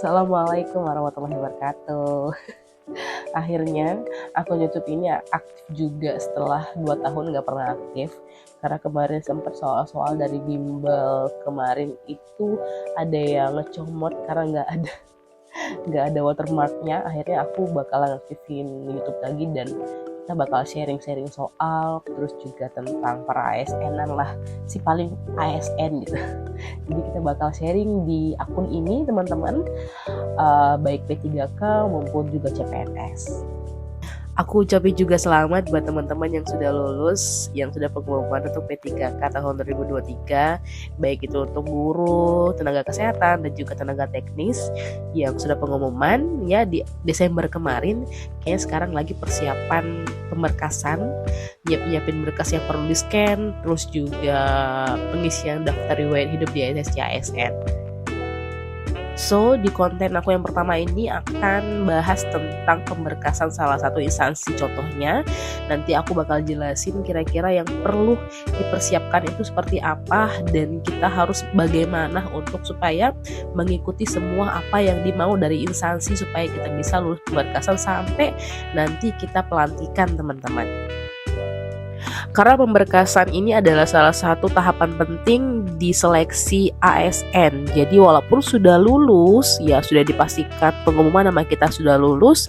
Assalamualaikum warahmatullahi wabarakatuh. Akhirnya akun YouTube ini aktif juga setelah 2 tahun nggak pernah aktif. Karena kemarin sempat soal-soal dari bimbel kemarin itu ada yang ngecomot karena nggak ada watermarknya. Akhirnya aku bakalan aktifin YouTube lagi dan kita bakal sharing-sharing soal, terus juga tentang para ASN-an lah, si paling ASN gitu. Jadi kita bakal sharing di akun ini teman-teman, baik P3K maupun juga CPNS. Aku ucapin juga selamat buat teman-teman yang sudah lulus, yang sudah pengumuman untuk P3K tahun 2023, baik itu untuk guru, tenaga kesehatan, dan juga tenaga teknis yang sudah pengumuman ya di Desember kemarin. Kayaknya sekarang lagi persiapan pemberkasan, nyiapin berkas yang perlu di-scan, terus juga pengisian daftar riwayat hidup di SSC-ASN. So, di konten aku yang pertama ini akan bahas tentang pemberkasan salah satu instansi. Contohnya, nanti aku bakal jelasin kira-kira yang perlu dipersiapkan itu seperti apa dan kita harus bagaimana untuk supaya mengikuti semua apa yang dimau dari instansi supaya kita bisa lulus pemberkasan sampai nanti kita pelantikan teman-teman. Karena pemberkasan ini adalah salah satu tahapan penting di seleksi ASN. Jadi walaupun sudah lulus, ya sudah dipastikan pengumuman nama kita sudah lulus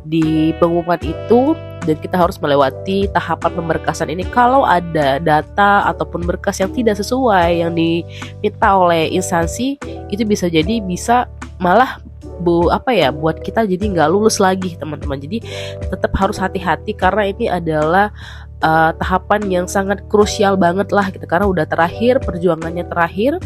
di pengumuman itu, dan kita harus melewati tahapan pemberkasan ini. Kalau ada data ataupun berkas yang tidak sesuai yang diminta oleh instansi, itu bisa malah buat kita jadi nggak lulus lagi teman-teman. Jadi tetap harus hati-hati karena ini adalah tahapan yang sangat krusial banget lah gitu, karena udah terakhir, perjuangannya terakhir.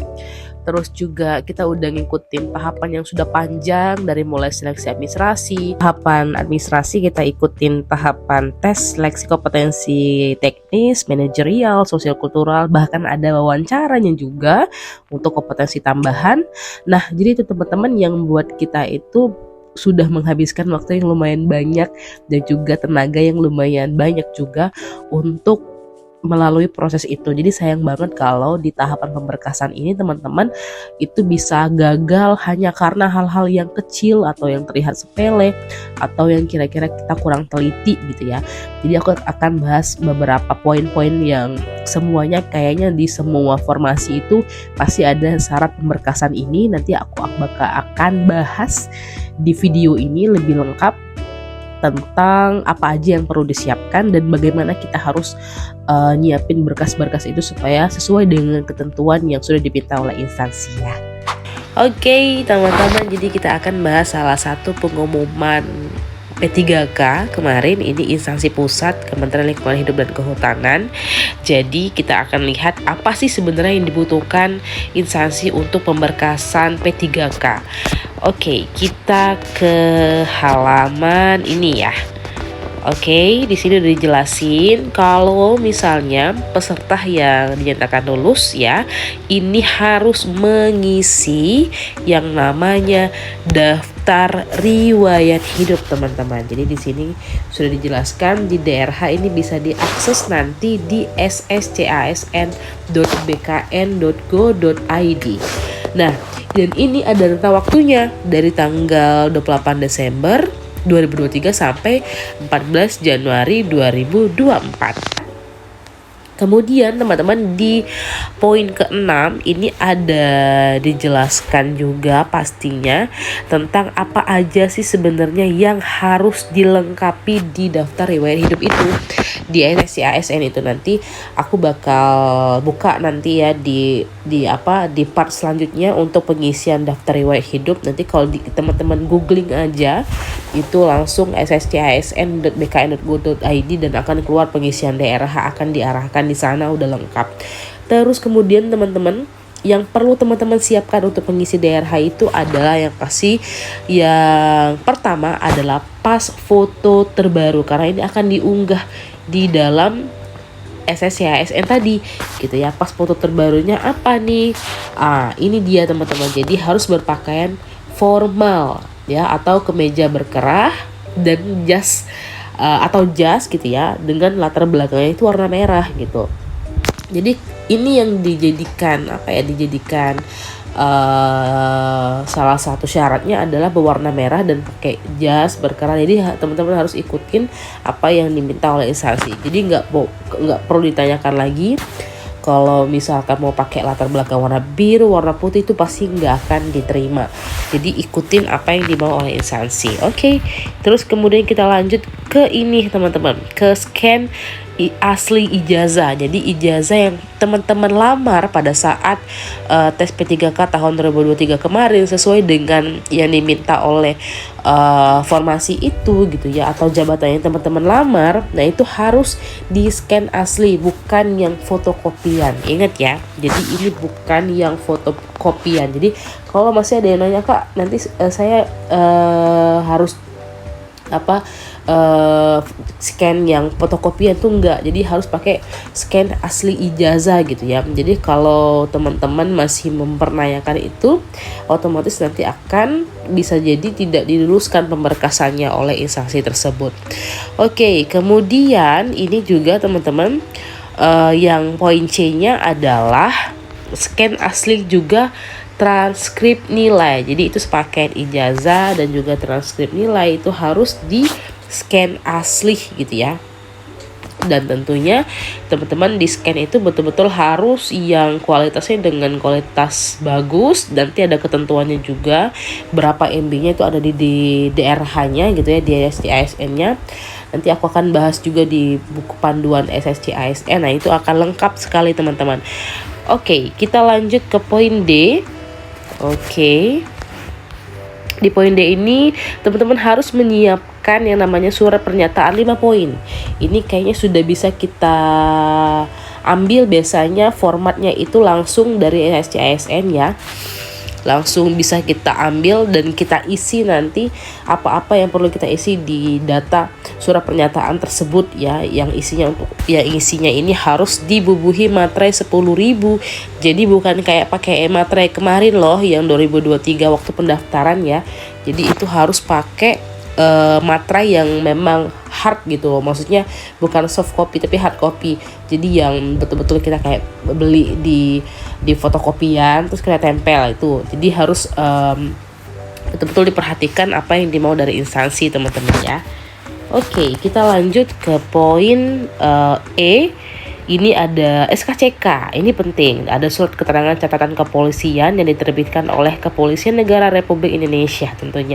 Terus juga kita udah ngikutin tahapan yang sudah panjang dari mulai seleksi administrasi, tahapan administrasi kita ikutin tahapan tes seleksi kompetensi teknis, manajerial, sosial kultural, bahkan ada wawancaranya juga untuk kompetensi tambahan. Nah, jadi itu teman-teman yang buat kita itu sudah menghabiskan waktu yang lumayan banyak dan juga tenaga yang lumayan banyak juga untuk melalui proses itu. Jadi sayang banget kalau di tahapan pemberkasan ini teman-teman itu bisa gagal hanya karena hal-hal yang kecil atau yang terlihat sepele atau yang kira-kira kita kurang teliti gitu ya. Jadi aku akan bahas beberapa poin-poin yang semuanya kayaknya di semua formasi itu pasti ada syarat pemberkasan ini. Nanti aku akan bahas di video ini lebih lengkap tentang apa aja yang perlu disiapkan dan bagaimana kita harus nyiapin berkas-berkas itu supaya sesuai dengan ketentuan yang sudah dipinta oleh instansi ya. Oke, teman-teman, jadi kita akan bahas salah satu pengumuman P3K kemarin. Ini instansi pusat Kementerian Lingkungan Hidup dan Kehutanan. Jadi kita akan lihat apa sih sebenarnya yang dibutuhkan instansi untuk pemberkasan P3K. Oke, kita ke halaman ini ya. Oke, di sini udah dijelasin kalau misalnya peserta yang dinyatakan lulus ya, ini harus mengisi yang namanya daftar riwayat hidup teman-teman. Jadi di sini sudah dijelaskan di DRH ini bisa diakses nanti di sscasn.bkn.go.id. Nah, dan ini ada rentang waktunya dari tanggal 28 Desember 2023 sampai 14 Januari 2024. Kemudian teman-teman di poin ke-6 ini ada dijelaskan juga pastinya tentang apa aja sih sebenarnya yang harus dilengkapi di daftar riwayat hidup itu di SSC-ASN itu. Nanti aku bakal buka nanti ya di part selanjutnya untuk pengisian daftar riwayat hidup. Nanti kalau teman-teman googling aja itu langsung sscasn.bkn.go.id dan akan keluar pengisian DRH, akan diarahkan di sana, udah lengkap. Terus kemudian teman-teman yang perlu teman-teman siapkan untuk pengisi DRH itu adalah yang pertama adalah pas foto terbaru, karena ini akan diunggah di dalam SSC-ASN tadi gitu ya. Pas foto terbarunya apa nih? Ini dia teman-teman. Jadi harus berpakaian formal ya, atau kemeja berkerah dan jas atau jas gitu ya, dengan latar belakangnya itu warna merah gitu. Jadi ini yang dijadikan salah satu syaratnya adalah berwarna merah dan pakai jas berkerah. Jadi teman-teman harus ikutin apa yang diminta oleh instansi. Jadi nggak perlu ditanyakan lagi. Kalau misalkan mau pakai latar belakang warna biru, warna putih, itu pasti nggak akan diterima. Jadi ikutin apa yang dimau oleh instansi. Oke. Terus kemudian kita lanjut ke ini teman-teman, ke scan asli ijazah. Jadi ijazah yang teman-teman lamar pada saat tes P3K tahun 2023 kemarin sesuai dengan yang diminta oleh formasi itu gitu ya, atau jabatan yang teman-teman lamar. Nah itu harus di scan asli, bukan yang fotokopian. Ingat ya, jadi ini bukan yang fotokopian. Jadi kalau masih ada yang nanya, Kak, nanti saya harus scan yang fotokopian tuh enggak, jadi harus pakai scan asli ijazah gitu ya. Jadi kalau teman-teman masih mempertanyakan itu, otomatis nanti akan bisa jadi tidak diluluskan pemberkasannya oleh instansi tersebut. Oke, kemudian ini juga teman-teman yang poin C-nya adalah scan asli juga transkrip nilai. Jadi itu sepaket ijazah dan juga transkrip nilai itu harus di scan asli gitu ya. Dan tentunya teman-teman di scan itu betul-betul harus yang kualitasnya dengan kualitas bagus. Nanti ada ketentuannya juga berapa MB-nya itu ada di DRH-nya gitu ya, di SSC-ASN-nya. Nanti aku akan bahas juga di buku panduan SSC-ASN. Nah itu akan lengkap sekali teman-teman. Oke, kita lanjut ke poin D. Oke. Di poin D ini teman-teman harus menyiapkan yang namanya surat pernyataan 5 poin. Ini kayaknya sudah bisa kita ambil, biasanya formatnya itu langsung dari SSC-ASN ya. Langsung bisa kita ambil dan kita isi nanti apa-apa yang perlu kita isi di data surat pernyataan tersebut ya, yang isinya ini harus dibubuhi materai 10.000. Jadi bukan kayak pakai materai kemarin loh yang 2023 waktu pendaftaran ya. Jadi itu harus pakai materai yang memang hard gitu loh, maksudnya bukan soft copy tapi hard copy. Jadi yang betul-betul kita kayak beli di fotokopian terus kita tempel itu. Jadi harus betul-betul diperhatikan apa yang dimau dari instansi teman-teman ya. Oke, kita lanjut ke poin E. Ini ada SKCK, ini penting. Ada surat keterangan catatan kepolisian yang diterbitkan oleh Kepolisian Negara Republik Indonesia tentunya.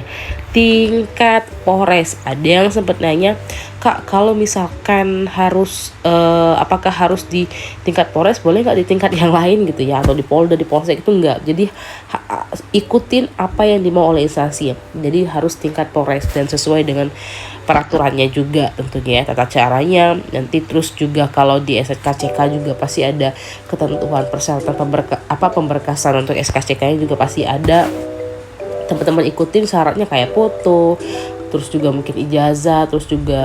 Tingkat Polres. Ada yang sempat nanya, Kak, kalau misalkan harus apakah harus di tingkat Polres, boleh nggak di tingkat yang lain gitu ya, atau di Polda, di Polsek? Itu enggak. Jadi ikutin apa yang dimau oleh instansi. Jadi harus tingkat Polres dan sesuai dengan peraturannya juga tentunya ya, tata caranya nanti. Terus juga kalau di SKCK juga pasti ada ketentuan persyaratan pemberkasan untuk SKCK-nya juga pasti ada. Teman-teman ikutin syaratnya kayak foto, terus juga mungkin ijazah, terus juga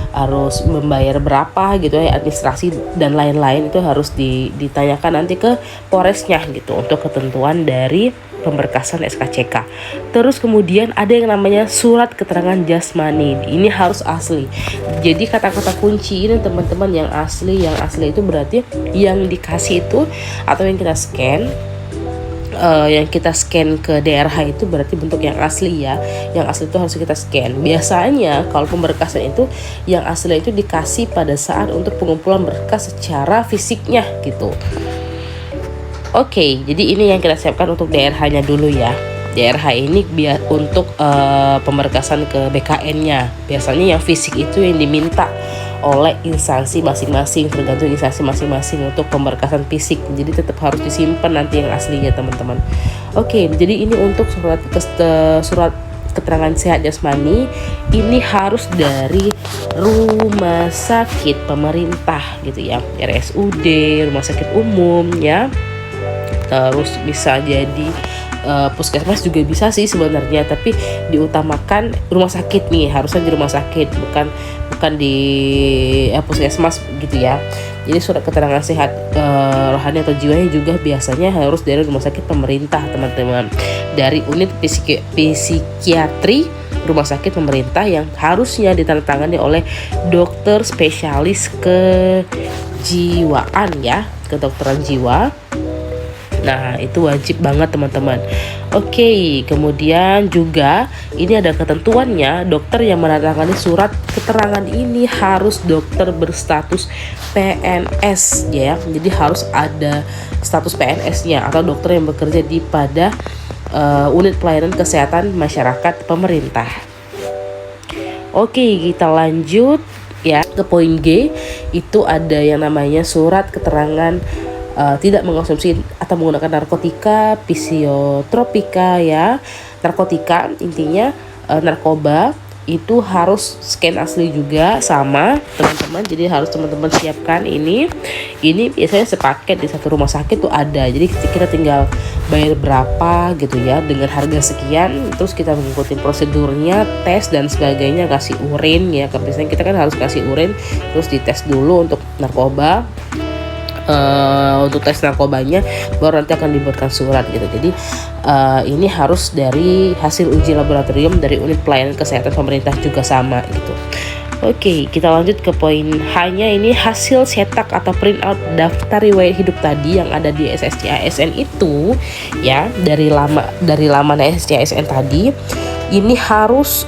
harus membayar berapa gitu ya, administrasi dan lain-lain itu harus ditanyakan nanti ke Polresnya gitu untuk ketentuan dari pemberkasan SKCK. Terus kemudian ada yang namanya surat keterangan jasmani. Ini harus asli. Jadi kata-kata kunci ini teman-teman yang asli itu berarti yang dikasih itu atau yang kita scan ke DRH itu berarti bentuk yang asli ya. Yang asli itu harus kita scan. Biasanya kalau pemberkasan itu yang asli itu dikasih pada saat untuk pengumpulan berkas secara fisiknya gitu. Oke, jadi ini yang kita siapkan untuk DRH-nya dulu ya. DRH ini untuk pemberkasan ke BKN-nya. Biasanya yang fisik itu yang diminta oleh instansi masing-masing, tergantung instansi masing-masing untuk pemberkasan fisik. Jadi tetap harus disimpan nanti yang aslinya teman-teman. Oke, jadi ini untuk surat keterangan sehat jasmani ini harus dari rumah sakit pemerintah gitu ya, RSUD, rumah sakit umum ya. Terus bisa jadi puskesmas juga bisa sih sebenarnya, tapi diutamakan rumah sakit nih, harusnya di rumah sakit, bukan di puskesmas gitu ya. Jadi surat keterangan sehat rohani atau jiwanya juga biasanya harus dari rumah sakit pemerintah teman-teman, dari unit psikiatri rumah sakit pemerintah yang harusnya ditandatangani oleh dokter spesialis kejiwaan ya, kedokteran jiwa. Nah, itu wajib banget teman-teman. Oke, kemudian juga ini ada ketentuannya, dokter yang menandatangani surat keterangan ini harus dokter berstatus PNS ya. Jadi harus ada status PNS-nya atau dokter yang bekerja di pada unit pelayanan kesehatan masyarakat pemerintah. Oke, kita lanjut ya ke poin G. Itu ada yang namanya surat keterangan tidak mengkonsumsi atau menggunakan narkotika, psikotropika ya. Narkotika intinya narkoba itu harus scan asli juga sama teman-teman. Jadi harus teman-teman siapkan ini biasanya sepaket di satu rumah sakit tuh ada. Jadi kita tinggal bayar berapa gitu ya dengan harga sekian, terus kita mengikuti prosedurnya, tes dan sebagainya, kasih urin ya. Biasanya kita kan harus kasih urin, terus dites dulu untuk narkoba. Untuk tes narkobanya baru nanti akan dibuatkan surat gitu. Jadi ini harus dari hasil uji laboratorium dari unit pelayanan kesehatan pemerintah juga sama gitu. Oke, kita lanjut ke poin hanya ini hasil cetak atau print out daftar riwayat hidup tadi yang ada di SSC ASN itu ya, dari laman SSC ASN tadi ini harus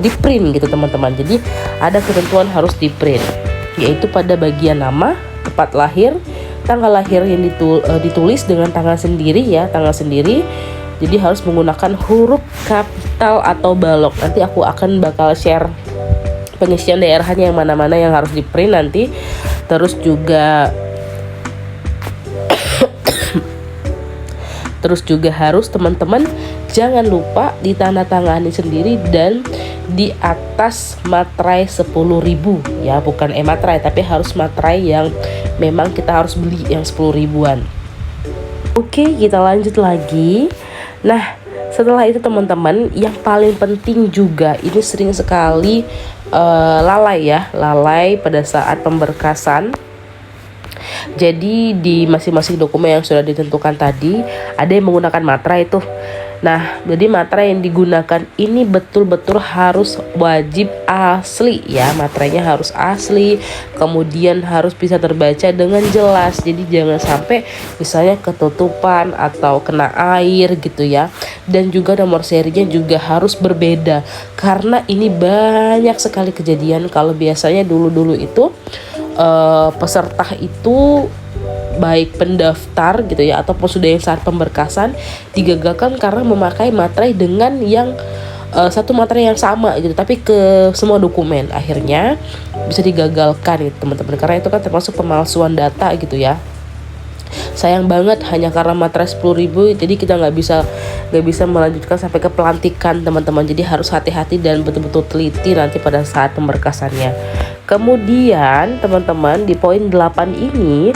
di print gitu teman-teman. Jadi ada ketentuan harus di print, yaitu pada bagian nama, tempat lahir, tanggal lahir yang ditulis dengan tangan sendiri ya, tangan sendiri. Jadi harus menggunakan huruf kapital atau balok. Nanti aku akan bakal share pengisian daerahnya yang mana-mana yang harus di print nanti. Terus juga harus teman-teman jangan lupa ditandatangani sendiri dan di atas materai 10.000 ya, bukan materai tapi harus materai yang memang kita harus beli yang 10 ribuan. Oke, kita lanjut lagi. Nah, setelah itu teman-teman yang paling penting juga ini sering sekali lalai pada saat pemberkasan. Jadi di masing-masing dokumen yang sudah ditentukan tadi ada yang menggunakan materai itu. Nah, jadi materai yang digunakan ini betul-betul harus wajib asli ya, materainya harus asli, kemudian harus bisa terbaca dengan jelas. Jadi jangan sampai misalnya ketutupan atau kena air gitu ya. Dan juga nomor serinya juga harus berbeda, karena ini banyak sekali kejadian kalau biasanya dulu-dulu itu peserta itu baik pendaftar gitu ya ataupun sudah yang saat pemberkasan digagalkan karena memakai materai dengan yang satu materai yang sama gitu tapi ke semua dokumen, akhirnya bisa digagalkan gitu teman-teman, karena itu kan termasuk pemalsuan data gitu ya. Sayang banget hanya karena materai 10.000 jadi kita nggak bisa melanjutkan sampai ke pelantikan teman-teman. Jadi harus hati-hati dan betul-betul teliti nanti pada saat pemberkasannya. Kemudian teman-teman di poin 8 ini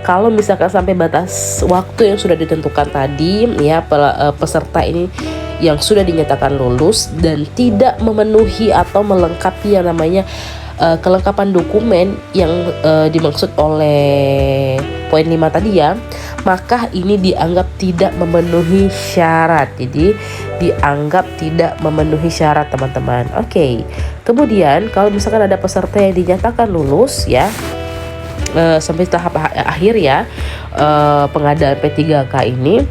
kalau misalkan sampai batas waktu yang sudah ditentukan tadi ya, peserta ini yang sudah dinyatakan lulus dan tidak memenuhi atau melengkapi yang namanya kelengkapan dokumen yang dimaksud oleh poin 5 tadi ya, maka ini dianggap tidak memenuhi syarat. Jadi dianggap tidak memenuhi syarat teman-teman. Oke. Kemudian kalau misalkan ada peserta yang dinyatakan lulus ya sampai tahap akhir ya pengadaan P3K ini,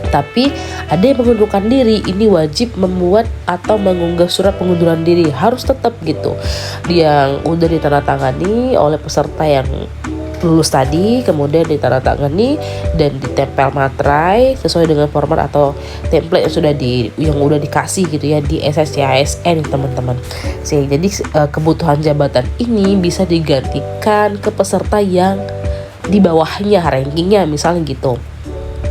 tapi ada yang mengundurkan diri, ini wajib membuat atau mengunggah surat pengunduran diri, harus tetap gitu, yang udah ditandatangani oleh peserta yang lulus tadi, kemudian ditandatangani dan ditempel materai sesuai dengan format atau template yang udah dikasih gitu ya di SSC ASN teman-teman. Jadi kebutuhan jabatan ini bisa digantikan ke peserta yang di bawahnya rankingnya misalnya gitu.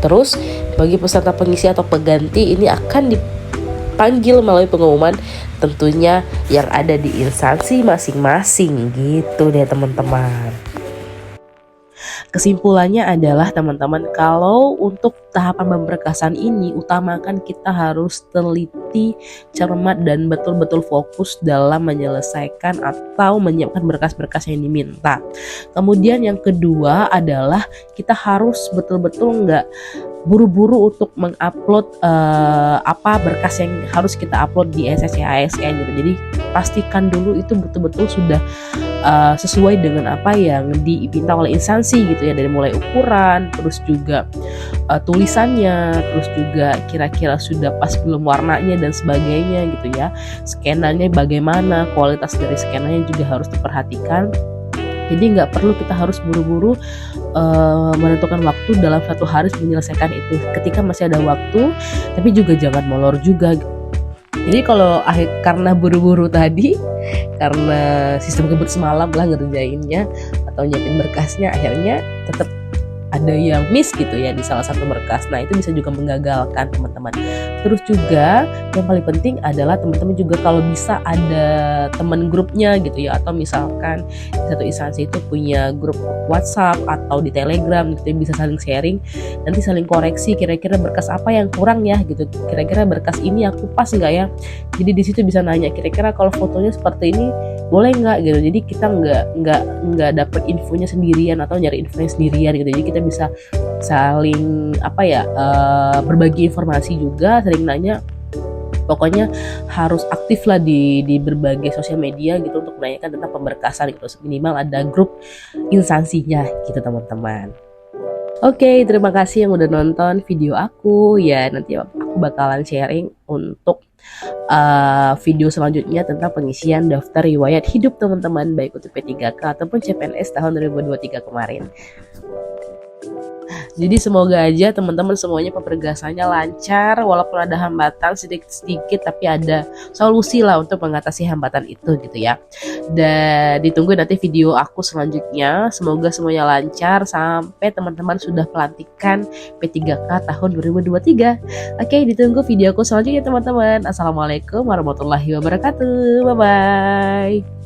Terus bagi peserta pengisi atau pengganti ini akan dipanggil melalui pengumuman tentunya yang ada di instansi masing-masing gitu deh teman-teman. Kesimpulannya adalah teman-teman, kalau untuk tahapan pemberkasan ini utamakan kita harus teliti, cermat dan betul-betul fokus dalam menyelesaikan atau menyiapkan berkas-berkas yang diminta. Kemudian yang kedua adalah kita harus betul-betul nggak buru-buru untuk mengupload apa berkas yang harus kita upload di SSC ASN gitu. Jadi pastikan dulu itu betul-betul sudah sesuai dengan apa yang diminta oleh instansi gitu ya, dari mulai ukuran, terus juga tulisannya, terus juga kira-kira sudah pas belum warnanya dan sebagainya gitu ya. Skenanya bagaimana, kualitas dari skenanya juga harus diperhatikan. Jadi nggak perlu kita harus buru-buru menentukan waktu dalam 1 hari menyelesaikan itu. Ketika masih ada waktu, tapi juga jangan molor juga. Jadi kalau karena buru-buru tadi, karena sistem kebut semalam lah ngerjainnya atau nyiapin berkasnya, akhirnya tetap ada yang miss gitu ya di salah satu berkas. Nah itu bisa juga menggagalkan teman-teman. Terus juga yang paling penting adalah teman-teman juga kalau bisa ada teman grupnya gitu ya, atau misalkan di satu instansi itu punya grup WhatsApp atau di Telegram gitu ya, bisa saling sharing, nanti saling koreksi kira-kira berkas apa yang kurang ya gitu, kira-kira berkas ini aku pas nggak ya. Jadi di situ bisa nanya kira-kira kalau fotonya seperti ini boleh nggak gitu. Jadi kita nggak dapet infonya sendirian atau nyari infonya sendirian gitu. Jadi kita bisa saling berbagi informasi juga, sering nanya. Pokoknya harus aktif lah di berbagai sosial media gitu untuk menanyakan tentang pemberkasan gitu. Minimal ada grup instansinya gitu teman-teman. Oke, terima kasih yang udah nonton video aku ya. Nanti aku bakalan sharing untuk video selanjutnya tentang pengisian daftar riwayat hidup teman-teman, baik untuk P3K ataupun CPNS tahun 2023 kemarin. Jadi semoga aja teman-teman semuanya pemberkasannya lancar, walaupun ada hambatan sedikit-sedikit, tapi ada solusi lah untuk mengatasi hambatan itu gitu ya. Dan ditunggu nanti video aku selanjutnya. Semoga semuanya lancar sampai teman-teman sudah pelantikan P3K tahun 2023. Oke, ditunggu video aku selanjutnya teman-teman. Assalamualaikum warahmatullahi wabarakatuh. Bye-bye.